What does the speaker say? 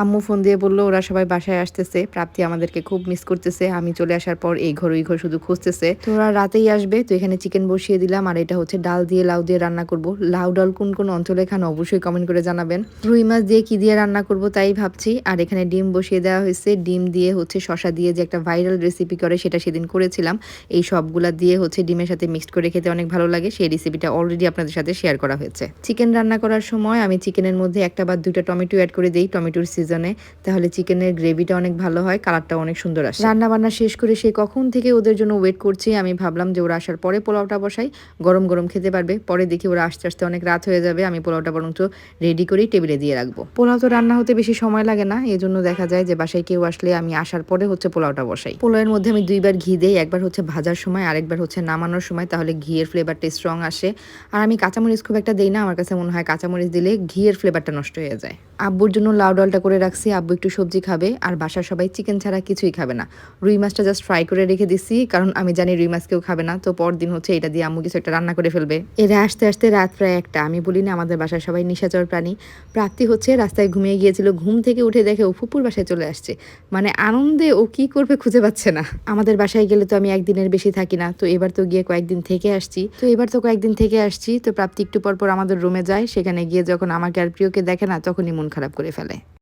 আম্মু ফোন দিয়ে বলল ওরা সবাই বাসায় আসতেছে, প্রাপ্তি আমাদেরকে খুব মিস করতেছে। আমি চলে আসার পর এই ঘর ওই ঘর শুধু খুঁজতেছে। তো ওরা রাতেই আসবে, তো এখানে চিকেন বসিয়ে দিলাম। আর এটা হচ্ছে ডাল দিয়ে লাউ দিয়ে রান্না করব। লাউ ডাল কোন কোন অঞ্চলে খান অবশ্যই কমেন্ট করে জানাবেন। রুই মাছ দিয়ে কি দিয়ে রান্না করব তাই ভাবছি। আর এখানে ডিম বসিয়ে দেওয়া হয়েছে। ডিম দিয়ে হচ্ছে শশা দিয়ে যে একটা ভাইরাল রেসিপি করে সেটা সেদিন করেছিলাম। এই সবগুলা দিয়ে হচ্ছে ডিমের সাথে মিক্সড করে খেতে অনেক ভালো লাগে। সেই রেসিপিটা অলরেডি আপনাদের সাথে শেয়ার করা হয়েছে। চিকেন রান্না করার সময় আমি চিকেনের মধ্যে একটা বা দুইটা টমেটো অ্যাড করে দিই টমেটোর সিজনে, তাহলে চিকেনের গ্রেভিটা অনেক ভালো হয়, কালারটা অনেক সুন্দর আসে। রান্না বান্না শেষ করে সে কখন থেকে ওদের জন্য ওয়েট করছি। আমি ভাবলাম যে ওরা আসার পরে পোলাওটা বসাই, গরম গরম খেতে পারবে। পরে দেখি ওরা আস্তে আস্তে অনেক রাত হয়ে যাবে, আমি পোলাওটা বরঞ্চ রেডি করেই টেবিলে দিয়ে রাখবো। পোলাও তো রান্না হতে বেশি সময় লাগে না, এই জন্য দেখা যায় যে বাসায় কেউ আসলে আমি আসার পরে হচ্ছে পোলাওটা বসাই। পোলাওয়ের মধ্যে আমি দুইবার ঘি দেই, একবার হচ্ছে ভাজার সময় আর একবার হচ্ছে নামানোর সময়, তাহলে ঘিয়ের ফ্লেভারটা স্ট্রং আসে। আর আমি কাঁচামরিচ খুব একটা দেই না, আমার কাছে মনে হয় কাঁচামরিচ দিলে ঘিয়ের ফ্লেভারটা নষ্ট হয়ে যায়। আব্বুর জন্য লাউ ডালটা করে রাখছি, আব্বু একটু সবজি খাবে আর বাসার সবাই চিকেন ছাড়া কিছুই খাবে না। রুই মাছটা জাস্ট ফ্রাই করে রেখে দিছি, কারণ আমি জানি রুই মাছ কেউ খাবে না। তো পরদিন হচ্ছে এটা দিয়ে আম্মু কিছু একটা রান্না করে ফেলবে। এরা আসতে আসতে রাত প্রায় 1টা। আমি বলি না আমাদের বাসার সবাই নিশাচর প্রাণী। প্রাপ্তি হচ্ছে রাস্তায় ঘুমিয়ে গিয়েছিল, ঘুম থেকে উঠে দেখে ও ফুপুর বাসায় চলে আসছে। মানে আনন্দে ও কি করবে খুঁজে পাচ্ছে না। আমাদের বাসায় গেলে তো আমি একদিনের বেশি থাকি না, তো এবার তো গিয়ে কয়েকদিন থেকে আসছি। তো প্রাপ্তি একটু পর পর আমাদের রুমে যায়, সেখানে গিয়ে যখন আমাকে আর প্রিয়কে দেখে না তখনই মন খারাপ করে ফেলে।